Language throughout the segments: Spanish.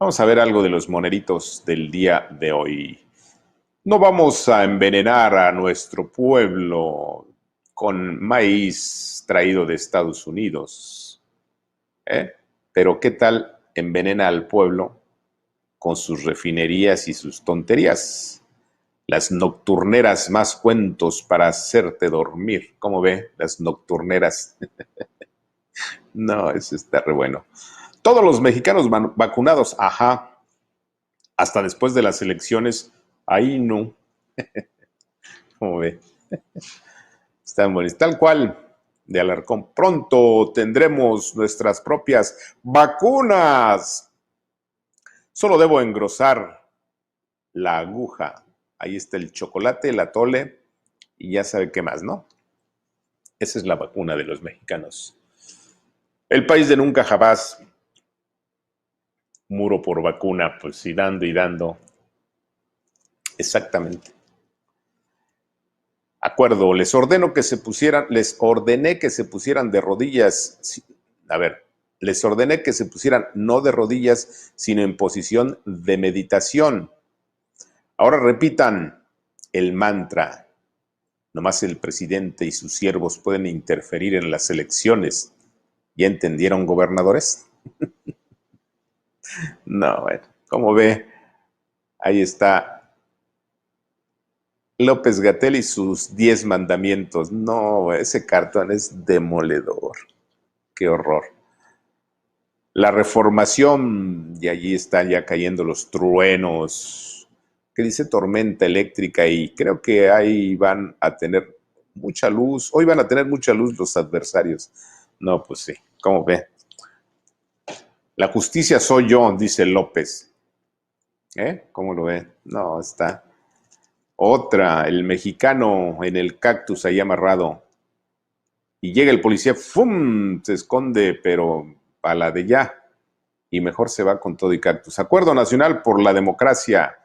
Vamos a ver algo de los moneritos del día de hoy. No vamos a envenenar a nuestro pueblo con maíz traído de Estados Unidos, ¿eh? Pero ¿qué tal envenena al pueblo con sus refinerías y sus tonterías? Las nocturneras, más cuentos para hacerte dormir. ¿Cómo ve? Las nocturneras. No, eso está re bueno. Todos los mexicanos vacunados, ajá, hasta después de las elecciones, ahí no. ¿Cómo ve? Están buenos. Tal cual, de Alarcón. Pronto tendremos nuestras propias vacunas. Solo debo engrosar la aguja. Ahí está el chocolate, el atole y ya sabe qué más, ¿no? Esa es la vacuna de los mexicanos. El país de nunca jamás. Muro por vacuna, pues y dando y dando. Exactamente. Acuerdo, les ordené que se pusieran de rodillas. A ver, les ordené que se pusieran no de rodillas, sino en posición de meditación. Ahora repitan el mantra. Nomás el presidente y sus siervos pueden interferir en las elecciones. ¿Ya entendieron, gobernadores? No, bueno, como ve, ahí está López-Gatell y sus 10 mandamientos. No, ese cartón es demoledor. Qué horror. La reformación, y allí están ya cayendo los truenos, que dice tormenta eléctrica, y creo que ahí van a tener mucha luz. Hoy van a tener mucha luz los adversarios. No, pues sí, ¿cómo ve? La justicia soy yo, dice López. ¿Cómo lo ve? No, está. Otra, el mexicano en el cactus ahí amarrado. Y llega el policía, ¡fum! Se esconde, pero a la de ya. Y mejor se va con todo y cactus. Acuerdo Nacional por la Democracia.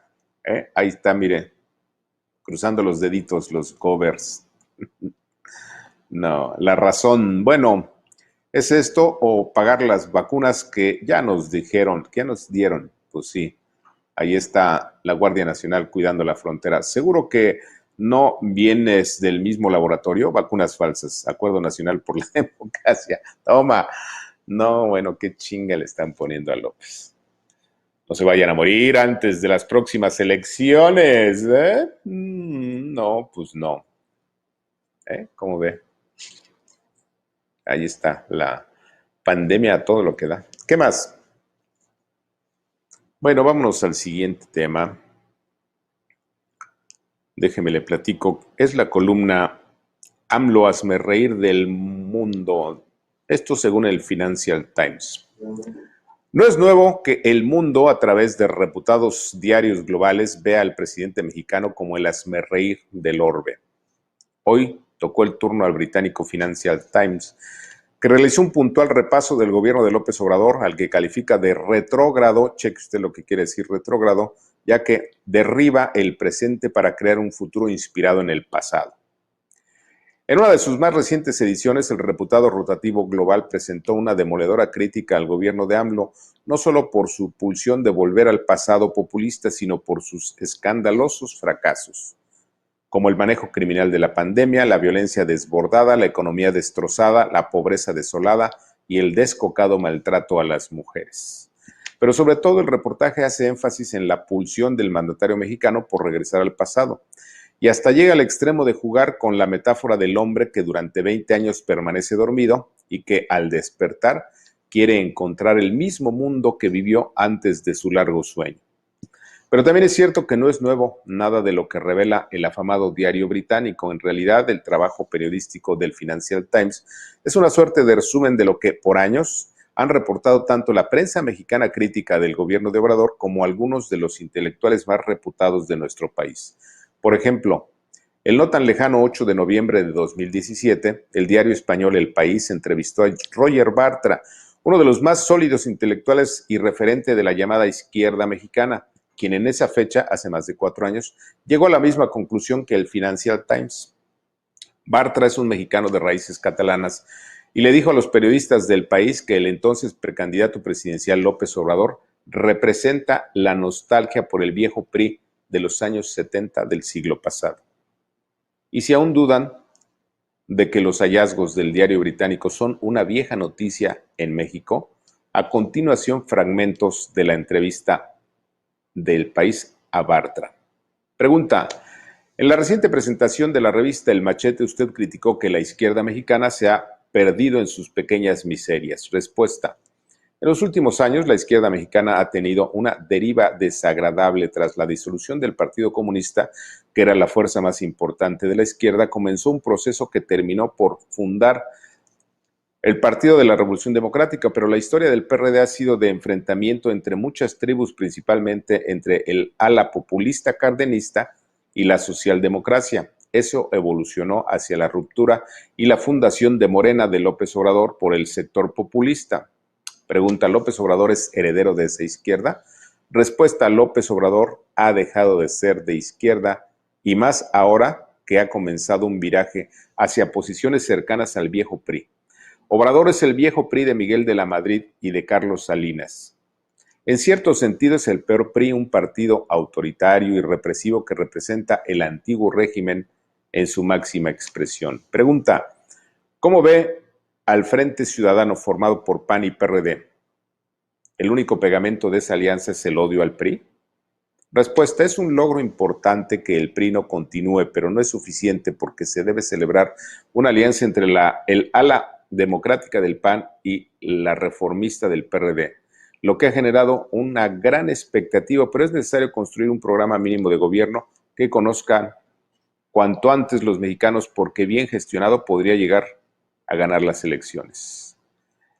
Ahí está, mire, cruzando los deditos, los covers. No, la razón, bueno, ¿es esto o pagar las vacunas que ya nos dijeron, que ya nos dieron? Pues sí, ahí está la Guardia Nacional cuidando la frontera. Seguro que no vienes del mismo laboratorio, vacunas falsas. Acuerdo Nacional por la Democracia. Toma. No, bueno, qué chinga le están poniendo a López. No se vayan a morir antes de las próximas elecciones, ¿eh? No, pues no. ¿Cómo ve? Ahí está la pandemia a todo lo que da. ¿Qué más? Bueno, vámonos al siguiente tema. Déjeme le platico. Es la columna AMLO hazme reír del mundo. Esto según el Financial Times. No es nuevo que el mundo, a través de reputados diarios globales, vea al presidente mexicano como el hazmerreír del orbe. Hoy tocó el turno al británico Financial Times, que realizó un puntual repaso del gobierno de López Obrador, al que califica de retrógrado, cheque usted lo que quiere decir retrógrado, ya que derriba el presente para crear un futuro inspirado en el pasado. En una de sus más recientes ediciones, el reputado rotativo global presentó una demoledora crítica al gobierno de AMLO, no solo por su pulsión de volver al pasado populista, sino por sus escandalosos fracasos, como el manejo criminal de la pandemia, la violencia desbordada, la economía destrozada, la pobreza desolada y el descocado maltrato a las mujeres. Pero sobre todo el reportaje hace énfasis en la pulsión del mandatario mexicano por regresar al pasado, y hasta llega al extremo de jugar con la metáfora del hombre que durante 20 años permanece dormido y que al despertar quiere encontrar el mismo mundo que vivió antes de su largo sueño. Pero también es cierto que no es nuevo nada de lo que revela el afamado diario británico. En realidad, el trabajo periodístico del Financial Times es una suerte de resumen de lo que por años han reportado tanto la prensa mexicana crítica del gobierno de Obrador como algunos de los intelectuales más reputados de nuestro país. Por ejemplo, el no tan lejano 8 de noviembre de 2017, el diario español El País entrevistó a Roger Bartra, uno de los más sólidos intelectuales y referente de la llamada izquierda mexicana, quien en esa fecha, hace más de 4 años, llegó a la misma conclusión que el Financial Times. Bartra es un mexicano de raíces catalanas y le dijo a los periodistas del País que el entonces precandidato presidencial López Obrador representa la nostalgia por el viejo PRI de los años 70 del siglo pasado. Y si aún dudan de que los hallazgos del diario británico son una vieja noticia en México, a continuación fragmentos de la entrevista del País a Bartra. Pregunta: en la reciente presentación de la revista El Machete, usted criticó que la izquierda mexicana se ha perdido en sus pequeñas miserias. Respuesta: en los últimos años, la izquierda mexicana ha tenido una deriva desagradable tras la disolución del Partido Comunista, que era la fuerza más importante de la izquierda. Comenzó un proceso que terminó por fundar el Partido de la Revolución Democrática, pero la historia del PRD ha sido de enfrentamiento entre muchas tribus, principalmente entre el ala populista cardenista y la socialdemocracia. Eso evolucionó hacia la ruptura y la fundación de Morena de López Obrador por el sector populista. Pregunta: ¿López Obrador es heredero de esa izquierda? Respuesta: López Obrador ha dejado de ser de izquierda y más ahora que ha comenzado un viraje hacia posiciones cercanas al viejo PRI. Obrador es el viejo PRI de Miguel de la Madrid y de Carlos Salinas. En cierto sentido es el peor PRI, un partido autoritario y represivo que representa el antiguo régimen en su máxima expresión. Pregunta: ¿cómo ve al Frente Ciudadano formado por PAN y PRD? ¿El único pegamento de esa alianza es el odio al PRI? Respuesta: es un logro importante que el PRI no continúe, pero no es suficiente porque se debe celebrar una alianza entre el ala democrática del PAN y la reformista del PRD, lo que ha generado una gran expectativa, pero es necesario construir un programa mínimo de gobierno que conozcan cuanto antes los mexicanos, porque bien gestionado podría llegar a ganar las elecciones.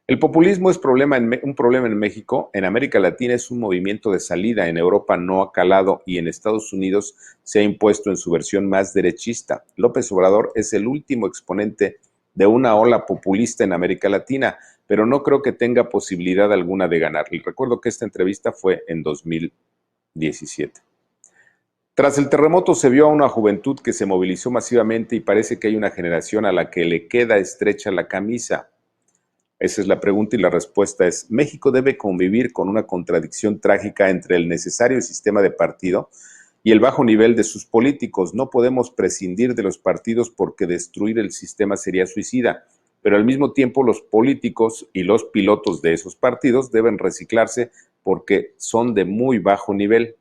El populismo es un problema en México, en América Latina es un movimiento de salida, en Europa no ha calado y en Estados Unidos se ha impuesto en su versión más derechista. López Obrador es el último exponente de una ola populista en América Latina, pero no creo que tenga posibilidad alguna de ganar. Y recuerdo que esta entrevista fue en 2017. Tras el terremoto se vio a una juventud que se movilizó masivamente y parece que hay una generación a la que le queda estrecha la camisa. Esa es la pregunta y la respuesta es: México debe convivir con una contradicción trágica entre el necesario sistema de partido y el bajo nivel de sus políticos. No podemos prescindir de los partidos porque destruir el sistema sería suicida, pero al mismo tiempo los políticos y los pilotos de esos partidos deben reciclarse porque son de muy bajo nivel.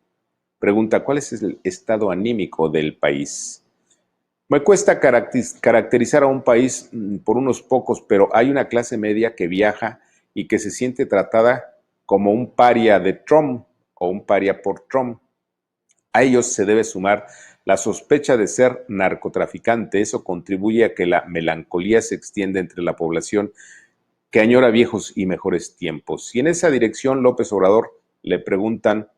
Pregunta: ¿cuál es el estado anímico del país? Me cuesta caracterizar a un país por unos pocos, pero hay una clase media que viaja y que se siente tratada como un paria de Trump o un paria por Trump. A ellos se debe sumar la sospecha de ser narcotraficante. Eso contribuye a que la melancolía se extienda entre la población que añora viejos y mejores tiempos. Y en esa dirección López Obrador le preguntan,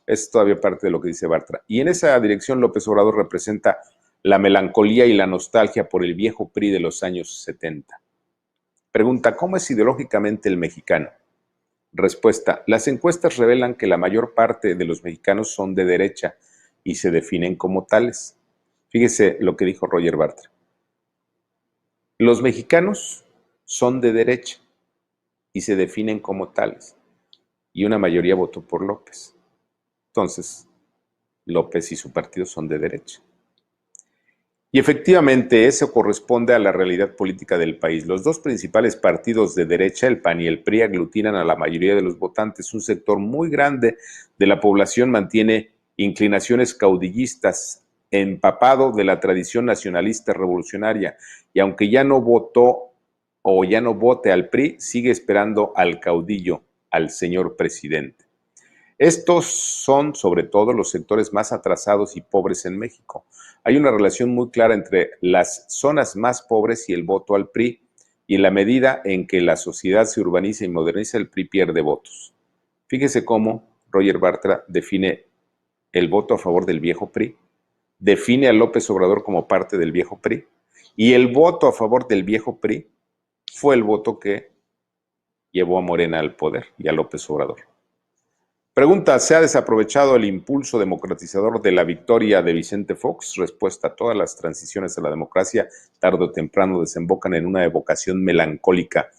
es todavía parte de lo que dice Bartra, y en esa dirección López Obrador representa la melancolía y la nostalgia por el viejo PRI de los años 70. Pregunta: ¿cómo es ideológicamente el mexicano? Respuesta: las encuestas revelan que la mayor parte de los mexicanos son de derecha y se definen como tales. Fíjese lo que dijo Roger Bartra. Los mexicanos son de derecha y se definen como tales. Y una mayoría votó por López. Entonces, López y su partido son de derecha. Y efectivamente eso corresponde a la realidad política del país. Los dos principales partidos de derecha, el PAN y el PRI, aglutinan a la mayoría de los votantes. Un sector muy grande de la población mantiene inclinaciones caudillistas, empapado de la tradición nacionalista revolucionaria, y aunque ya no votó o ya no vote al PRI, sigue esperando al caudillo, al señor presidente. Estos son sobre todo los sectores más atrasados y pobres en México. Hay una relación muy clara entre las zonas más pobres y el voto al PRI, y en la medida en que la sociedad se urbaniza y moderniza, el PRI pierde votos. Fíjese cómo Roger Bartra define el voto a favor del viejo PRI, define a López Obrador como parte del viejo PRI, y el voto a favor del viejo PRI fue el voto que llevó a Morena al poder y a López Obrador. Pregunta: ¿se ha desaprovechado el impulso democratizador de la victoria de Vicente Fox? Respuesta: todas las transiciones a la democracia, tarde o temprano, desembocan en una evocación melancólica.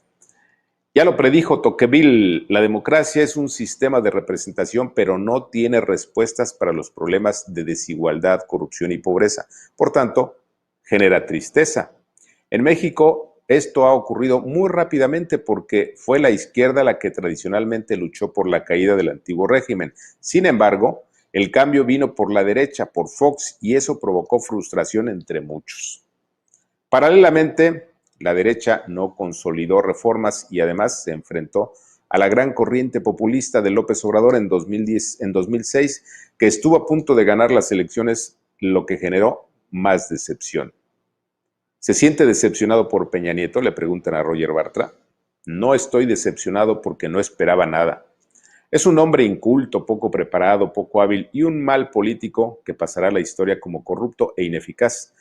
Ya lo predijo Tocqueville, la democracia es un sistema de representación, pero no tiene respuestas para los problemas de desigualdad, corrupción y pobreza. Por tanto, genera tristeza. En México, esto ha ocurrido muy rápidamente porque fue la izquierda la que tradicionalmente luchó por la caída del antiguo régimen. Sin embargo, el cambio vino por la derecha, por Fox, y eso provocó frustración entre muchos. Paralelamente, la derecha no consolidó reformas y además se enfrentó a la gran corriente populista de López Obrador en 2006, que estuvo a punto de ganar las elecciones, lo que generó más decepción. ¿Se siente decepcionado por Peña Nieto?, le preguntan a Roger Bartra. No estoy decepcionado porque no esperaba nada. Es un hombre inculto, poco preparado, poco hábil y un mal político que pasará a la historia como corrupto e ineficaz.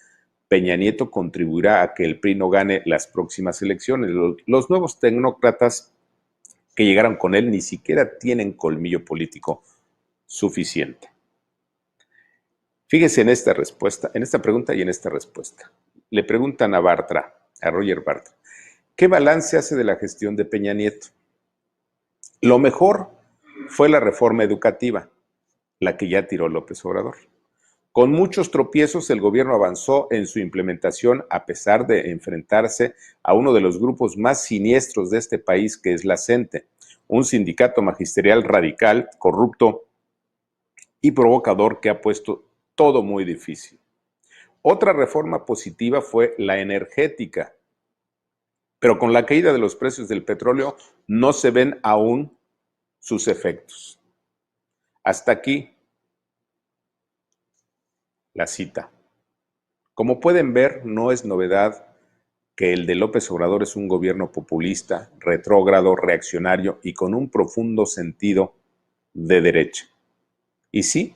Peña Nieto contribuirá a que el PRI no gane las próximas elecciones. Los nuevos tecnócratas que llegaron con él ni siquiera tienen colmillo político suficiente. Fíjese en esta respuesta, en esta pregunta y en esta respuesta. Le preguntan a Bartra, a Roger Bartra, ¿qué balance hace de la gestión de Peña Nieto? Lo mejor fue la reforma educativa, la que ya tiró López Obrador. Con muchos tropiezos, el gobierno avanzó en su implementación a pesar de enfrentarse a uno de los grupos más siniestros de este país, que es la CENTE, un sindicato magisterial radical, corrupto y provocador que ha puesto todo muy difícil. Otra reforma positiva fue la energética, pero con la caída de los precios del petróleo no se ven aún sus efectos. Hasta aquí la cita. Como pueden ver, no es novedad que el de López Obrador es un gobierno populista, retrógrado, reaccionario y con un profundo sentido de derecha. Y sí,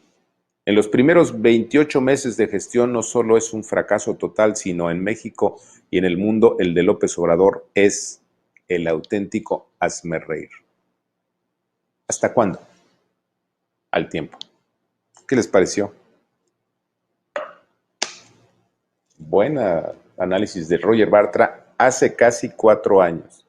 en los primeros 28 meses de gestión no solo es un fracaso total, sino en México y en el mundo el de López Obrador es el auténtico hazmerreír. ¿Hasta cuándo? Al tiempo. ¿Qué les pareció? Buena análisis de Roger Bartra hace casi 4 años.